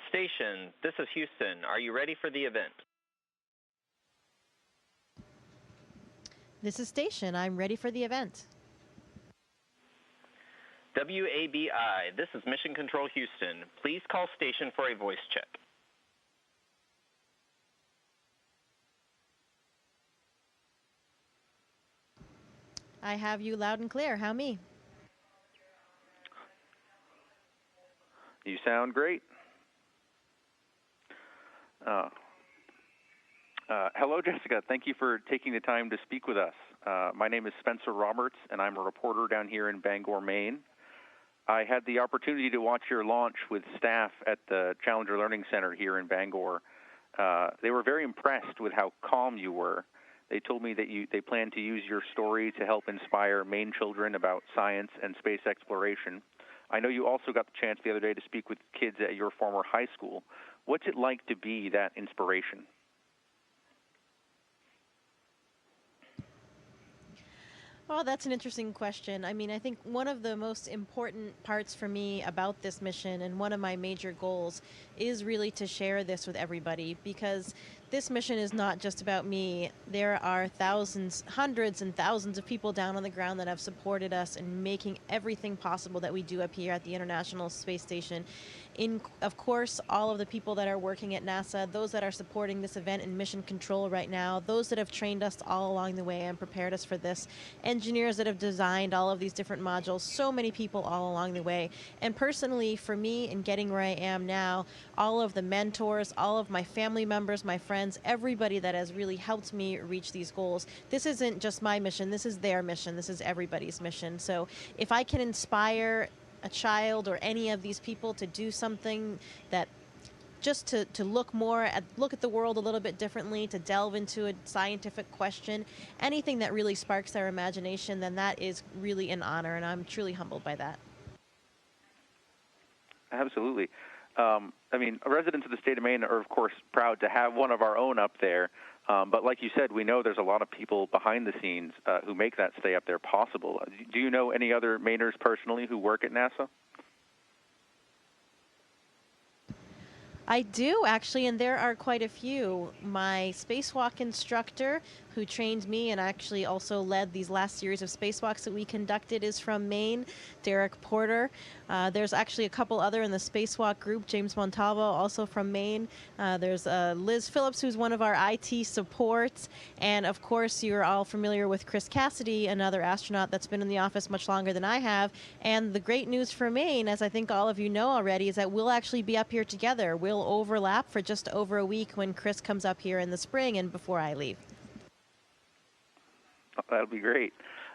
Station, this is Houston. Are you ready for the event? This is Station. I'm ready for the event. WABI, this is Mission Control Houston. Please call station for a voice check. I have you loud and clear. How me? You sound great. Hello, Jessica. Thank you for taking the time to speak with us. My name is Spencer Roberts, and I'm a reporter down here in Bangor, Maine. I had the opportunity to watch your launch with staff at the Challenger Learning Center here in Bangor. They were very impressed with how calm you were. They told me that they plan to use your story to help inspire Maine children about science and space exploration. I know you also got the chance the other day to speak with kids at your former high school. What's it like to be that inspiration? Well, that's an interesting question. I mean, I think one of the most important parts for me about this mission and one of my major goals is really to share this with everybody, because this mission is not just about me. There are thousands, hundreds and thousands of people down on the ground that have supported us in making everything possible that we do up here at the International Space Station. Of course, all of the people that are working at NASA, those that are supporting this event in mission control right now, those that have trained us all along the way and prepared us for this, engineers that have designed all of these different modules, so many people all along the way. And personally, for me, in getting where I am now, all of the mentors, all of my family members, my friends, everybody that has really helped me reach these goals. This isn't just my mission, this is their mission, this is everybody's mission. So if I can inspire a child or any of these people to do something that just to look at the world a little bit differently, to delve into a scientific question, anything that really sparks their imagination, then that is really an honor, and I'm truly humbled by that. Absolutely. I mean, residents of the state of Maine are, of course, proud to have one of our own up there. But like you said, we know there's a lot of people behind the scenes who make that stay up there possible. Do you know any other Mainers personally who work at NASA? I do, actually, and there are quite a few. My spacewalk instructor, who trained me and actually also led these last series of spacewalks that we conducted, is from Maine, Derek Porter. There's actually a couple other in the spacewalk group, James Montalvo, also from Maine. There's Liz Phillips, who's one of our IT supports. And of course, you're all familiar with Chris Cassidy, another astronaut that's been in the office much longer than I have. And the great news for Maine, as I think all of you know already, is that we'll actually be up here together. We'll overlap for just over a week when Chris comes up here in the spring and before I leave. That'll be great.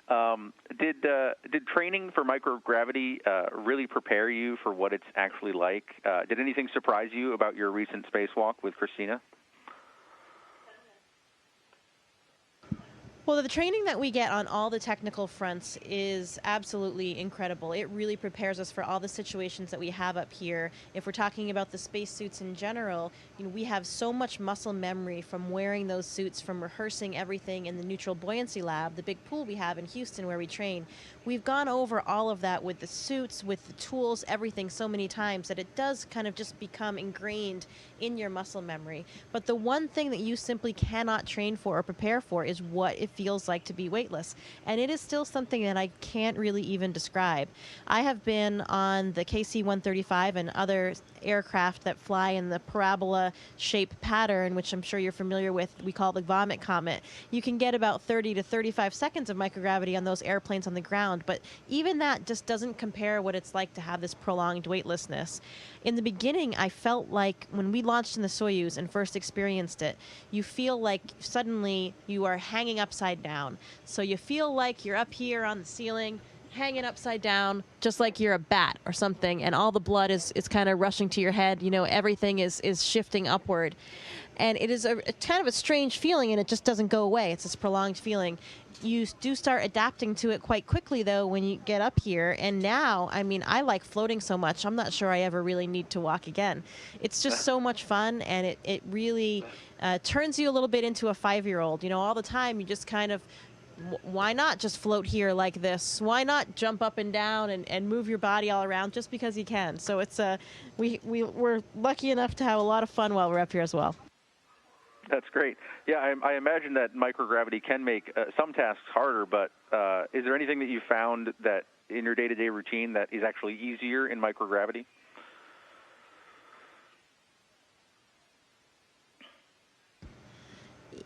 Did training for microgravity really prepare you for what it's actually like? Did anything surprise you about your recent spacewalk with Christina? Well, the training that we get on all the technical fronts is absolutely incredible. It really prepares us for all the situations that we have up here. If we're talking about the spacesuits in general, we have so much muscle memory from wearing those suits, from rehearsing everything in the neutral buoyancy lab, the big pool we have in Houston where we train. We've gone over all of that with the suits, with the tools, everything so many times that it does kind of just become ingrained in your muscle memory. But the one thing that you simply cannot train for or prepare for is what it feels like to be weightless. And it is still something that I can't really even describe. I have been on the KC-135 and other aircraft that fly in the parabola-shaped pattern, which I'm sure you're familiar with, we call the vomit comet. You can get about 30 to 35 seconds of microgravity on those airplanes on the ground, but even that just doesn't compare what it's like to have this prolonged weightlessness. In the beginning, I felt like when we launched in the Soyuz and first experienced it, you feel like suddenly you are hanging upside down. So you feel like you're up here on the ceiling, hanging upside down, just like you're a bat or something, and all the blood is kind of rushing to your head. Everything is shifting upward. And it is a kind of a strange feeling, and it just doesn't go away. It's this prolonged feeling. You do start adapting to it quite quickly, though, when you get up here. And now, I like floating so much, I'm not sure I ever really need to walk again. It's just so much fun, and it really turns you a little bit into a 5-year-old. All the time, you just kind of why not just float here like this? Why not jump up and down and move your body all around just because you can? So it's we're lucky enough to have a lot of fun while we're up here as well. That's great. Yeah, I imagine that microgravity can make some tasks harder, but is there anything that you found that in your day-to-day routine that is actually easier in microgravity?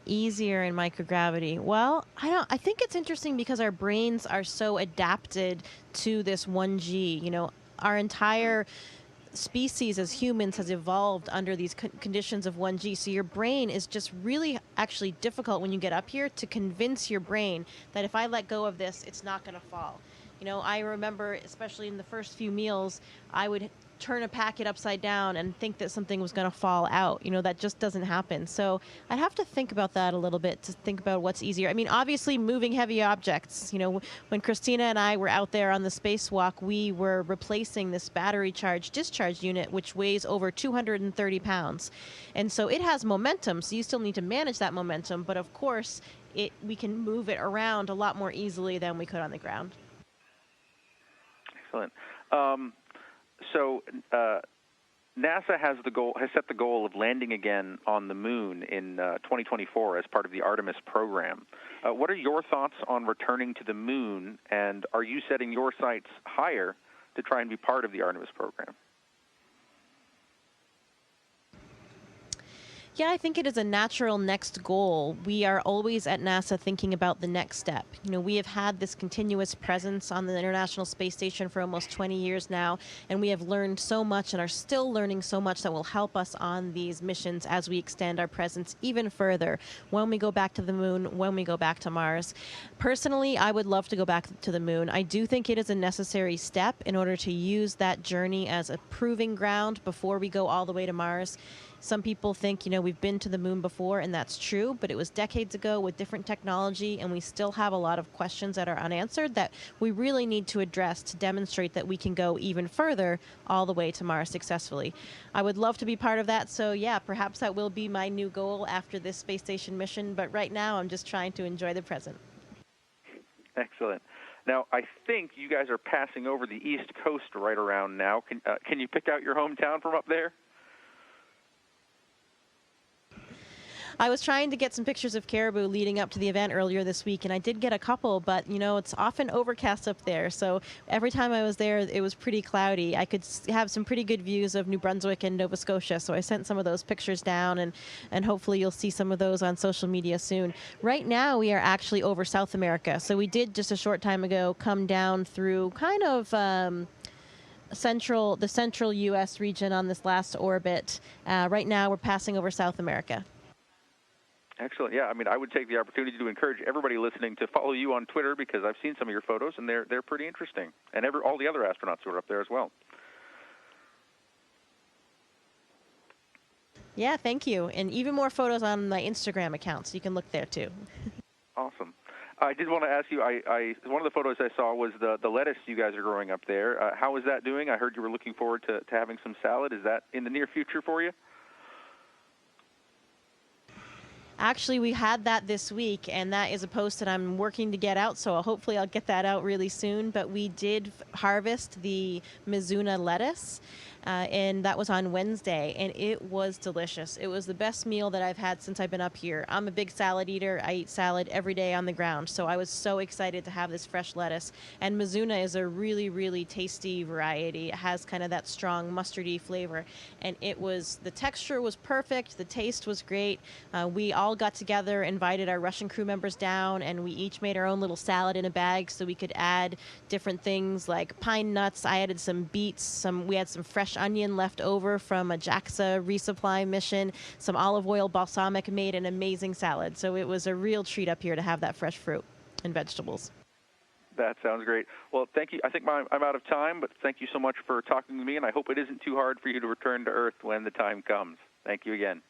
Easier in microgravity? Well, I think it's interesting because our brains are so adapted to this 1G. You know, our entire species as humans has evolved under these conditions of 1G. So your brain is just really actually difficult when you get up here to convince your brain that if I let go of this, it's not going to fall. You know, I remember, especially in the first few meals, I would turn a packet upside down and think that something was going to fall out. You know, that just doesn't happen. So I'd have to think about that a little bit to think about what's easier. I mean, obviously moving heavy objects. You know, when Christina and I were out there on the spacewalk, we were replacing this battery charge discharge unit, which weighs over 230 pounds. And so it has momentum, so you still need to manage that momentum. But of course, we can move it around a lot more easily than we could on the ground. Excellent. So NASA has set the goal of landing again on the moon in 2024 as part of the Artemis program. What are your thoughts on returning to the moon, and are you setting your sights higher to try and be part of the Artemis program? Yeah, I think it is a natural next goal. We are always at NASA thinking about the next step. You know, we have had this continuous presence on the International Space Station for almost 20 years now, and we have learned so much and are still learning so much that will help us on these missions as we extend our presence even further when we go back to the moon, when we go back to Mars. Personally, I would love to go back to the moon. I do think it is a necessary step in order to use that journey as a proving ground before we go all the way to Mars. Some people think, you know, we've been to the moon before, and that's true, but it was decades ago with different technology, and we still have a lot of questions that are unanswered that we really need to address to demonstrate that we can go even further all the way to Mars successfully. I would love to be part of that, so yeah, perhaps that will be my new goal after this space station mission, but right now I'm just trying to enjoy the present. Excellent. Now, I think you guys are passing over the East Coast right around now. Can you pick out your hometown from up there? I was trying to get some pictures of caribou leading up to the event earlier this week, and I did get a couple, but, you know, it's often overcast up there, so every time I was there, it was pretty cloudy. I could have some pretty good views of New Brunswick and Nova Scotia, so I sent some of those pictures down, and hopefully you'll see some of those on social media soon. Right now, we are actually over South America, so we did just a short time ago come down through kind of the central U.S. region on this last orbit. Right now, we're passing over South America. Excellent. Yeah, I mean, I would take the opportunity to encourage everybody listening to follow you on Twitter because I've seen some of your photos, and they're pretty interesting, and all the other astronauts who are up there as well. Yeah, thank you. And even more photos on my Instagram account, so you can look there, too. Awesome. I did want to ask you, one of the photos I saw was the lettuce you guys are growing up there. How is that doing? I heard you were looking forward to having some salad. Is that in the near future for you? Actually, we had that this week, and that is a post that I'm working to get out, so hopefully I'll get that out really soon. But we did harvest the Mizuna lettuce, and that was on Wednesday, and it was delicious. It was the best meal that I've had since I've been up here. I'm a big salad eater. I eat salad every day on the ground, so I was so excited to have this fresh lettuce. And Mizuna is a really, really tasty variety. It has kind of that strong mustardy flavor, and the texture was perfect. The taste was great. We all got together, invited our Russian crew members down, and we each made our own little salad in a bag so we could add different things like pine nuts. I added some beets. We had some fresh onion left over from a JAXA resupply mission. Some olive oil balsamic made an amazing salad. So it was a real treat up here to have that fresh fruit and vegetables. That sounds great. Well, thank you. I think I'm out of time, but thank you so much for talking to me, and I hope it isn't too hard for you to return to Earth when the time comes. Thank you again.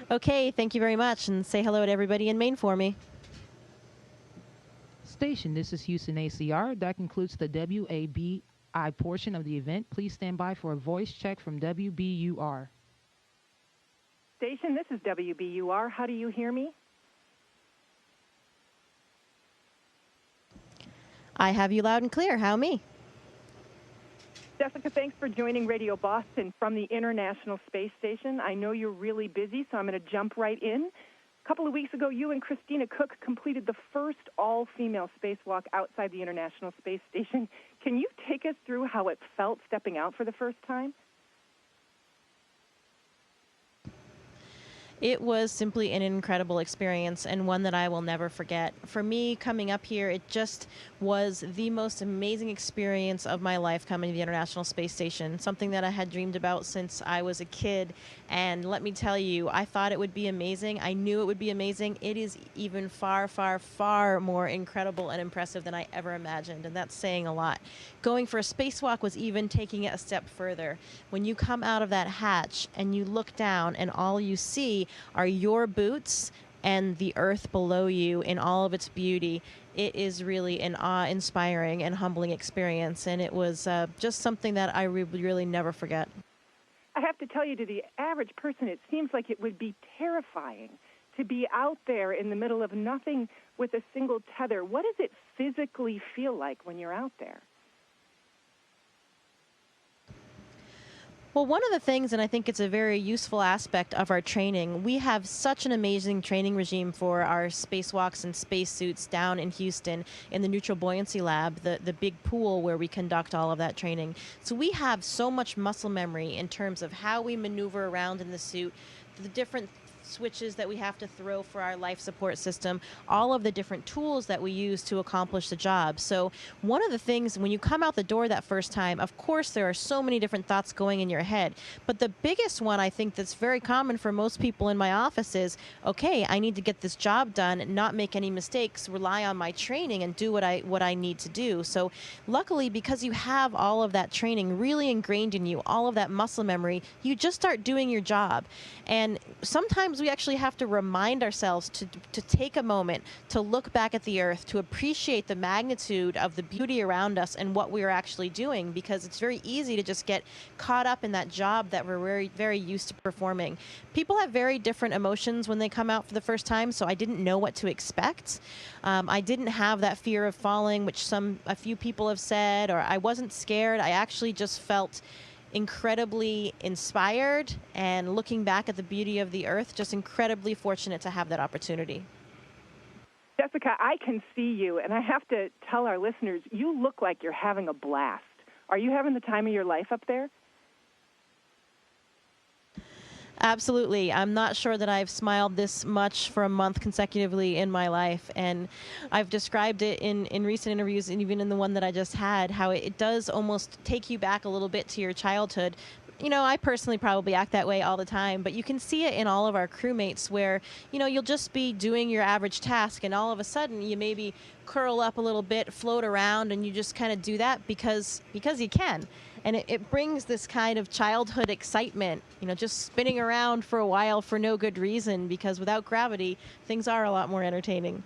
Okay, thank you very much, and say hello to everybody in Maine for me. Station, this is Houston ACR. That concludes the WABI portion of the event. Please stand by for a voice check from WBUR. Station, this is WBUR. How do you hear me? I have you loud and clear. How me? Jessica, thanks for joining Radio Boston from the International Space Station. I know you're really busy, so I'm going to jump right in. A couple of weeks ago, you and Christina Cook completed the first all-female spacewalk outside the International Space Station. Can you take us through how it felt stepping out for the first time? It was simply an incredible experience and one that I will never forget. For me, coming up here, it just was the most amazing experience of my life coming to the International Space Station, something that I had dreamed about since I was a kid. And let me tell you, I thought it would be amazing. I knew it would be amazing. It is even far, far, far more incredible and impressive than I ever imagined, and that's saying a lot. Going for a spacewalk was even taking it a step further. When you come out of that hatch and you look down and all you see are your boots and the earth below you in all of its beauty, it is really an awe-inspiring and humbling experience, and it was just something that I really never forget. I have to tell you, to the average person, it seems like it would be terrifying to be out there in the middle of nothing with a single tether. What does it physically feel like when you're out there? Well, one of the things, and I think it's a very useful aspect of our training, we have such an amazing training regime for our spacewalks and spacesuits down in Houston in the Neutral Buoyancy Lab, the big pool where we conduct all of that training. So we have so much muscle memory in terms of how we maneuver around in the suit, the different switches that we have to throw for our life support system, all of the different tools that we use to accomplish the job. So one of the things, when you come out the door that first time, of course there are so many different thoughts going in your head, but the biggest one I think that's very common for most people in my office is, okay, I need to get this job done, not make any mistakes, rely on my training and do what I need to do. So luckily, because you have all of that training really ingrained in you, all of that muscle memory, you just start doing your job. And sometimes we actually have to remind ourselves to take a moment to look back at the Earth, to appreciate the magnitude of the beauty around us and what we're actually doing, because it's very easy to just get caught up in that job that we're very, very used to performing. People have very different emotions when they come out for the first time, so I didn't know what to expect. I didn't have that fear of falling, which a few people have said, or I wasn't scared. I actually just felt incredibly inspired, and looking back at the beauty of the Earth, just incredibly fortunate to have that opportunity. Jessica, I can see you, and I have to tell our listeners, you look like you're having a blast. Are you having the time of your life up there? Absolutely. I'm not sure that I've smiled this much for a month consecutively in my life. And I've described it in recent interviews, and even in the one that I just had, how it does almost take you back a little bit to your childhood. You know, I personally probably act that way all the time, but you can see it in all of our crewmates where, you know, you'll just be doing your average task and all of a sudden you maybe curl up a little bit, float around, and you just kind of do that because you can. And it brings this kind of childhood excitement, you know, just spinning around for a while for no good reason, because without gravity, things are a lot more entertaining.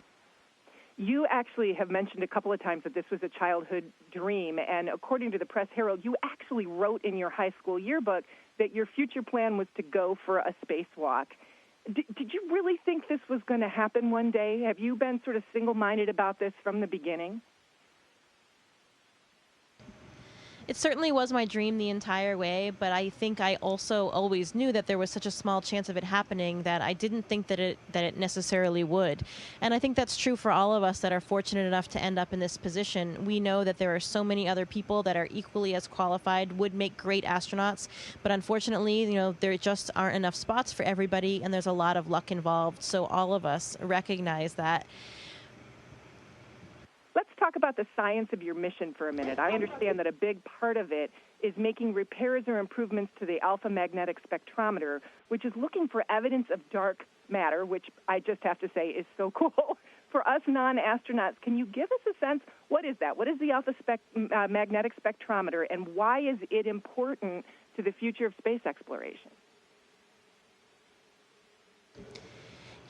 You actually have mentioned a couple of times that this was a childhood dream, and according to the Press Herald, you actually wrote in your high school yearbook that your future plan was to go for a spacewalk. Did you really think this was going to happen one day? Have you been sort of single-minded about this from the beginning? It certainly was my dream the entire way, but I think I also always knew that there was such a small chance of it happening that I didn't think that it necessarily would. And I think that's true for all of us that are fortunate enough to end up in this position. We know that there are so many other people that are equally as qualified, would make great astronauts, but unfortunately, you know, there just aren't enough spots for everybody, and there's a lot of luck involved. So all of us recognize that. Let's talk about the science of your mission for a minute. I understand that a big part of it is making repairs or improvements to the alpha magnetic spectrometer, which is looking for evidence of dark matter, which I just have to say is so cool. For us non-astronauts, can you give us a sense, what is that? What is the alpha magnetic spectrometer, and why is it important to the future of space exploration?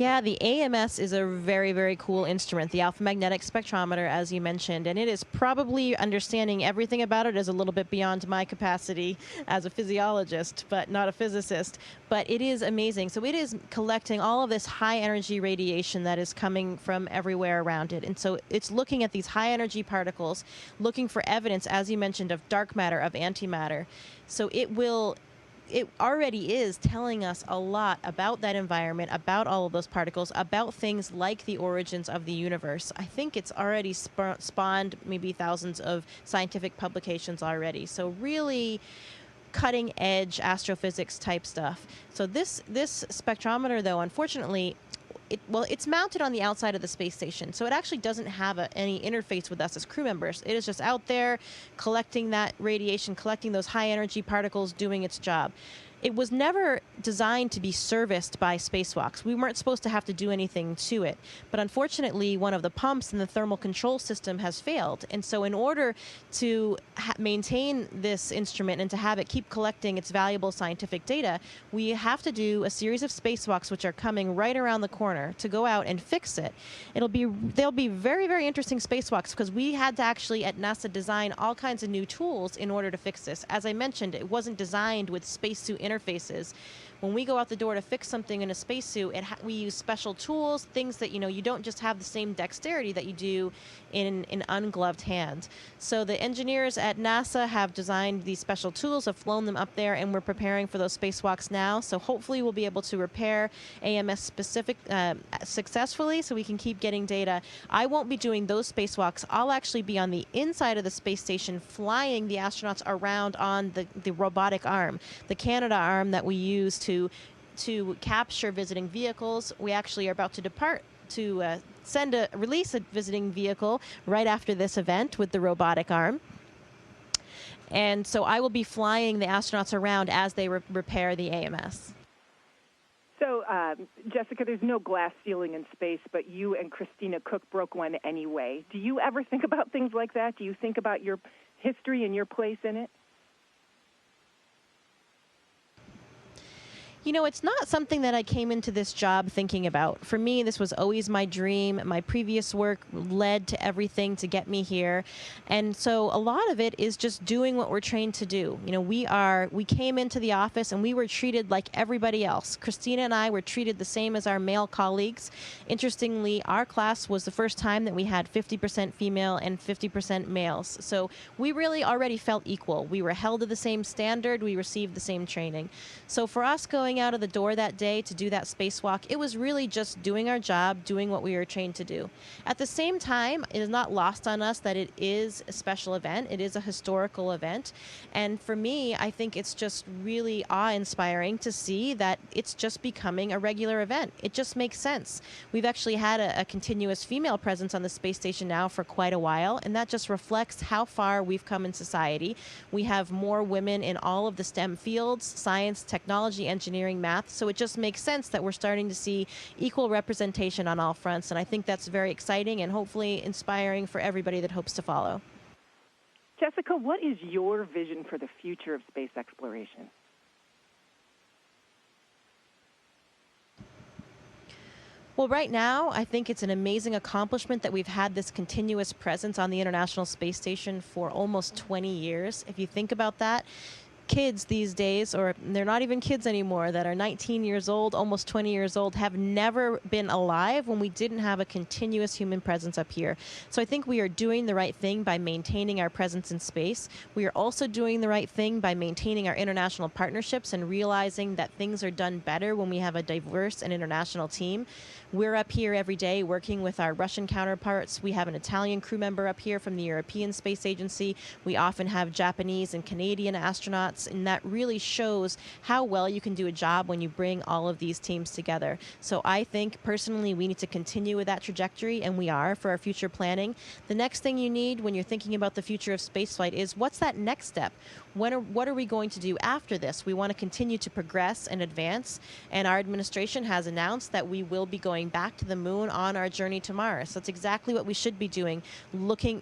Yeah, the AMS is a very, very cool instrument, the alpha magnetic spectrometer, as you mentioned, and it is probably understanding everything about it is a little bit beyond my capacity as a physiologist, but not a physicist. But it is amazing. So it is collecting all of this high energy radiation that is coming from everywhere around it. And so it's looking at these high energy particles, looking for evidence, as you mentioned, of dark matter, of antimatter. So it already is telling us a lot about that environment, about all of those particles, about things like the origins of the universe. I think it's already spawned maybe thousands of scientific publications already. So really cutting edge astrophysics type stuff. So this spectrometer, though, unfortunately, it's mounted on the outside of the space station, so it actually doesn't have any interface with us as crew members. It is just out there collecting that radiation, collecting those high energy particles, doing its job. It was never designed to be serviced by spacewalks. We weren't supposed to have to do anything to it. But unfortunately, one of the pumps in the thermal control system has failed. And so in order to maintain this instrument and to have it keep collecting its valuable scientific data, we have to do a series of spacewalks, which are coming right around the corner, to go out and fix it. They'll be very, very interesting spacewalks, because we had to actually at NASA design all kinds of new tools in order to fix this. As I mentioned, it wasn't designed with spacesuit interfaces. When we go out the door to fix something in a spacesuit, we use special tools, things that you don't just have the same dexterity that you do in an ungloved hand. So the engineers at NASA have designed these special tools, have flown them up there, and we're preparing for those spacewalks now. So hopefully we'll be able to repair AMS specific successfully, so we can keep getting data. I won't be doing those spacewalks. I'll actually be on the inside of the space station, flying the astronauts around on the robotic arm, the Canada arm that we use to capture visiting vehicles. We actually are about to depart to release a visiting vehicle right after this event with the robotic arm. And so I will be flying the astronauts around as they repair the AMS. So, Jessica, there's no glass ceiling in space, but you and Christina Cook broke one anyway. Do you ever think about things like that? Do you think about your history and your place in it? It's not something that I came into this job thinking about. For me, this was always my dream. My previous work led to everything to get me here. And so a lot of it is just doing what we're trained to do. We came into the office and we were treated like everybody else. Christina and I were treated the same as our male colleagues. Interestingly, our class was the first time that we had 50% female and 50% males. So we really already felt equal. We were held to the same standard. We received the same training. So for us going out of the door that day to do that spacewalk, it was really just doing our job, doing what we were trained to do. At the same time, it is not lost on us that it is a special event. It is a historical event. And for me, I think it's just really awe-inspiring to see that it's just becoming a regular event. It just makes sense. We've actually had a continuous female presence on the space station now for quite a while, and that just reflects how far we've come in society. We have more women in all of the STEM fields: science, technology, engineering, math. So it just makes sense that we're starting to see equal representation on all fronts. And I think that's very exciting and hopefully inspiring for everybody that hopes to follow. Jessica, what is your vision for the future of space exploration? Well, right now, I think it's an amazing accomplishment that we've had this continuous presence on the International Space Station for almost 20 years. If you think about that, kids these days, or they're not even kids anymore, that are 19 years old, almost 20 years old, have never been alive when we didn't have a continuous human presence up here. So I think we are doing the right thing by maintaining our presence in space. We are also doing the right thing by maintaining our international partnerships and realizing that things are done better when we have a diverse and international team. We're up here every day working with our Russian counterparts. We have an Italian crew member up here from the European Space Agency. We often have Japanese and Canadian astronauts, and that really shows how well you can do a job when you bring all of these teams together. So I think personally we need to continue with that trajectory, and we are, for our future planning. The next thing you need when you're thinking about the future of spaceflight is, what's that next step? what are we going to do after this? We want to continue to progress and advance, and our administration has announced that we will be going back to the moon on our journey to Mars. So that's exactly what we should be doing,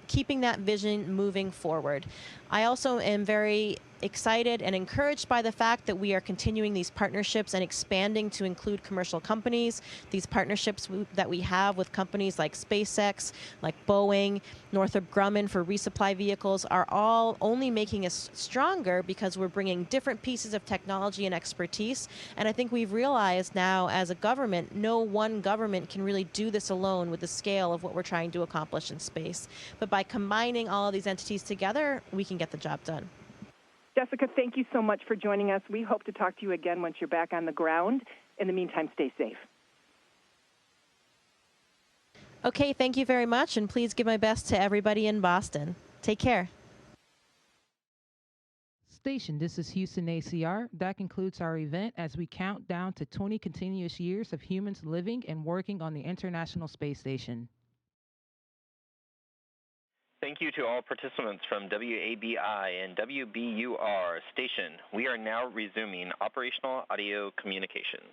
keeping that vision moving forward. I also am very excited and encouraged by the fact that we are continuing these partnerships and expanding to include commercial companies. These partnerships that we have with companies like SpaceX, like Boeing, Northrop Grumman for resupply vehicles are all only making us stronger because we're bringing different pieces of technology and expertise. And I think we've realized now as a government, no one government can really do this alone with the scale of what we're trying to accomplish in space. But by combining all of these entities together, we can get the job done. Jessica, thank you so much for joining us. We hope to talk to you again once you're back on the ground. In the meantime, stay safe. Okay, thank you very much, and please give my best to everybody in Boston. Take care. Station, this is Houston ACR. That concludes our event as we count down to 20 continuous years of humans living and working on the International Space Station. Thank you to all participants from WABI and WBUR station. We are now resuming operational audio communications.